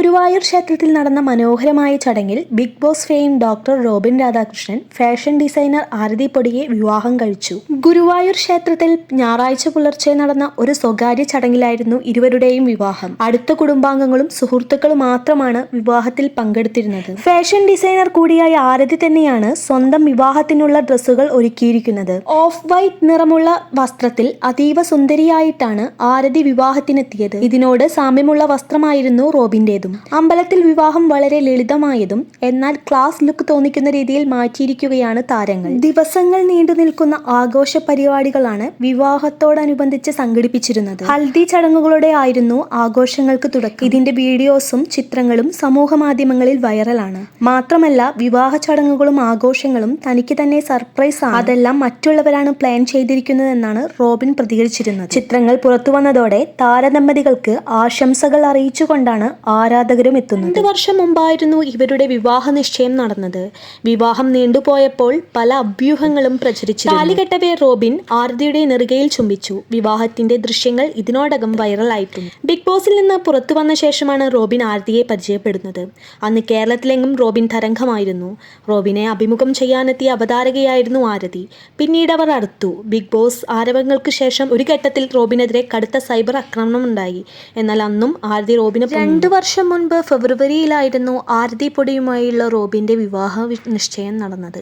ഗുരുവായൂർ ക്ഷേത്രത്തിൽ നടന്ന മനോഹരമായ ചടങ്ങിൽ Bigg Boss fame doctor Robin Radhakrishnan fashion designer Arathi പൊടിയെ വിവാഹം കഴിച്ചു. ഗുരുവായൂർ ക്ഷേത്രത്തിൽ ഞായറാഴ്ച പുലർച്ചെ നടന്ന ഒരു സ്വകാര്യ ചടങ്ങിലായിരുന്നു ഇരുവരുടെയും വിവാഹം. അടുത്ത കുടുംബാംഗങ്ങളും സുഹൃത്തുക്കളും മാത്രമാണ് വിവാഹത്തിൽ പങ്കെടുത്തിരുന്നത്. ഫാഷൻ ഡിസൈനർ കൂടിയായ ആരതി തന്നെയാണ് സ്വന്തം വിവാഹത്തിനുള്ള ഡ്രസ്സുകൾ ഒരുക്കിയിരിക്കുന്നത്. ഓഫ് വൈറ്റ് നിറമുള്ള വസ്ത്രത്തിൽ അതീവ സുന്ദരിയായിട്ടാണ് ആരതി വിവാഹത്തിനെത്തിയത്. ഇതിനോട് സാമ്യമുള്ള വസ്ത്രമായിരുന്നു റോബിന്റെ. അമ്പലത്തിൽ വിവാഹം വളരെ ലളിതമായതും എന്നാൽ ക്ലാസ് ലുക്ക് തോന്നിക്കുന്ന രീതിയിൽ മാറ്റിയിരിക്കുകയാണ് താരങ്ങൾ. ദിവസങ്ങൾ നീണ്ടു നിൽക്കുന്ന ആഘോഷ പരിപാടികളാണ് വിവാഹത്തോടനുബന്ധിച്ച് സംഘടിപ്പിച്ചിരുന്നത്. ഹൽദി ചടങ്ങുകളുടെ ആയിരുന്നു ആഘോഷങ്ങൾക്ക് തുടക്കം. ഇതിന്റെ വീഡിയോസും ചിത്രങ്ങളും സമൂഹ മാധ്യമങ്ങളിൽ വൈറലാണ്. മാത്രമല്ല വിവാഹ ചടങ്ങുകളും ആഘോഷങ്ങളും തനിക്ക് തന്നെ സർപ്രൈസ് ആണ്, അതെല്ലാം മറ്റുള്ളവരാണ് പ്ലാൻ ചെയ്തിരിക്കുന്നതെന്നാണ് റോബിൻ പ്രതികരിച്ചിരുന്നത്. ചിത്രങ്ങൾ പുറത്തു വന്നതോടെ താരദമ്പതികൾക്ക് ആശംസകൾ അറിയിച്ചുകൊണ്ടാണ് ആരാധകരും എത്തുന്നത്. 2 വർഷം മുമ്പായിരുന്നു ഇവരുടെ വിവാഹ നിശ്ചയം നടന്നത്. വിവാഹം നീണ്ടുപോയപ്പോൾ പല അഭ്യൂഹങ്ങളും പ്രചരിച്ചു. താലികെട്ടവെ റോബിൻ ആരതിയുടെ നെറുകയിൽ ചുംബിച്ചു. വിവാഹത്തിന്റെ ദൃശ്യങ്ങൾ ഇതിനോടകം വൈറലായിട്ടുണ്ട്. ബിഗ് ബോസിൽ നിന്ന് പുറത്തു വന്ന ശേഷമാണ് റോബിൻ ആരതിയെ പരിചയപ്പെടുന്നത്. അന്ന് കേരളത്തിലെങ്ങും റോബിൻ തരംഗമായിരുന്നു. റോബിനെ അഭിമുഖം ചെയ്യാനെത്തിയ അവതാരകയായിരുന്നു ആരതി. പിന്നീട് അവർ അടുത്തു. ബിഗ് ബോസ് ആരവങ്ങൾക്ക് ശേഷം ഒരു ഘട്ടത്തിൽ റോബിനെതിരെ കടുത്ത സൈബർ ആക്രമണമുണ്ടായി. എന്നാൽ അന്നും ആരതി റോബിന് 2 വർഷം മുൻപ് ഫെബ്രുവരിയിലായിരുന്നു ആരതി പൊടിയുമായുള്ള റോബിന്റെ വിവാഹ നിശ്ചയം നടന്നത്.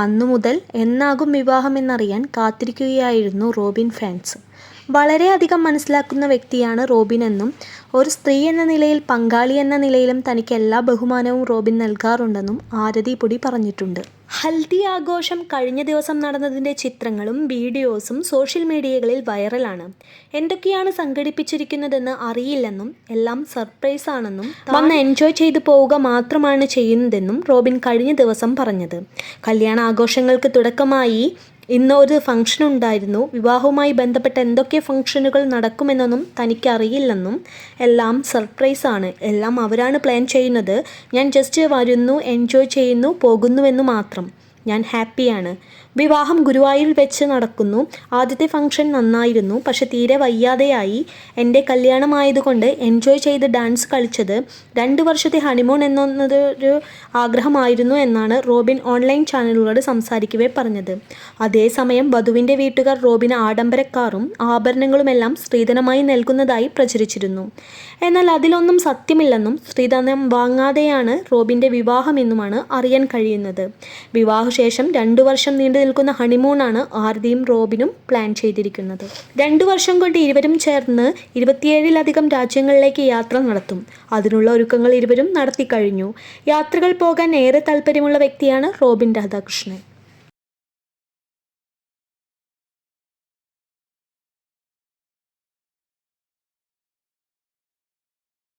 അന്നു മുതൽ എന്നാകും വിവാഹം എന്നറിയാൻ കാത്തിരിക്കുകയായിരുന്നു റോബിൻ ഫാൻസ്. വളരെയധികം മനസ്സിലാക്കുന്ന വ്യക്തിയാണ് റോബിൻ എന്നും ഒരു സ്ത്രീ എന്ന നിലയിൽ പങ്കാളി എന്ന നിലയിലും തനിക്ക് എല്ലാ ബഹുമാനവും റോബിൻ നൽകാറുണ്ടെന്നും ആരതി പൊടി പറഞ്ഞിട്ടുണ്ട്. ഹൽദി ആഘോഷം കഴിഞ്ഞ ദിവസം നടന്നതിൻ്റെ ചിത്രങ്ങളും വീഡിയോസും സോഷ്യൽ മീഡിയകളിൽ വൈറലാണ്. എന്തൊക്കെയാണ് സംഘടിപ്പിച്ചിരിക്കുന്നതെന്ന് അറിയില്ലെന്നും എല്ലാം സർപ്രൈസ് ആണെന്നും വന്ന് എൻജോയ് ചെയ്തു പോവുക മാത്രമാണ് ചെയ്യുന്നതെന്നും റോബിൻ കഴിഞ്ഞ ദിവസം പറഞ്ഞത്. കല്യാണ ആഘോഷങ്ങൾക്ക് തുടക്കമായി ഇന്ന് ഒരു ഫംഗ്ഷൻ ഉണ്ടായിരുന്നു. വിവാഹവുമായി ബന്ധപ്പെട്ട എന്തൊക്കെ ഫംഗ്ഷനുകൾ നടക്കുമെന്നൊന്നും തനിക്കറിയില്ലെന്നും എല്ലാം സർപ്രൈസ് ആണ്, എല്ലാം അവരാണ് പ്ലാൻ ചെയ്യുന്നത്. ഞാൻ ജസ്റ്റ് വരുന്നു, എൻജോയ് ചെയ്യുന്നു, പോകുന്നുവെന്ന് മാത്രം. ഞാൻ ഹാപ്പിയാണ്. വിവാഹം ഗുരുവായൂരിൽ വെച്ച് നടക്കുന്നു. ആദ്യത്തെ ഫംഗ്ഷൻ നന്നായിരുന്നു, പക്ഷെ തീരെ വയ്യാതെയായി. എൻ്റെ കല്യാണമായതുകൊണ്ട് എൻജോയ് ചെയ്ത് ഡാൻസ് കളിച്ചത്. 2 വർഷത്തെ ഹണിമൂൺ എന്നൊരു ആഗ്രഹമായിരുന്നു എന്നാണ് റോബിൻ ഓൺലൈൻ ചാനലുകളോട് സംസാരിക്കവേ പറഞ്ഞത്. അതേസമയം വധുവിൻ്റെ വീട്ടുകാർ റോബിന് ആഡംബരക്കാറും ആഭരണങ്ങളുമെല്ലാം സ്ത്രീധനമായി നൽകുന്നതായി പ്രചരിച്ചിരുന്നു. എന്നാൽ അതിലൊന്നും സത്യമില്ലെന്നും സ്ത്രീധനം വാങ്ങാതെയാണ് റോബിൻ്റെ വിവാഹമെന്നുമാണ് അറിയാൻ കഴിയുന്നത്. വിവാഹശേഷം 2 വർഷം നീണ്ടു നിൽക്കുന്ന ഹണിമൂണാണ് ആരതിയും റോബിനും പ്ലാൻ ചെയ്തിരിക്കുന്നത്. 2 വർഷം കൊണ്ട് ഇരുവരും ചേർന്ന് 27-ലധികം രാജ്യങ്ങളിലേക്ക് യാത്ര നടത്തും. അതിനുള്ള ഒരുക്കങ്ങൾ ഇരുവരും നടത്തി കഴിഞ്ഞു. യാത്രകൾ പോകാൻ ഏറെ താല്പര്യമുള്ള വ്യക്തിയാണ് റോബിൻ രാധാകൃഷ്ണൻ.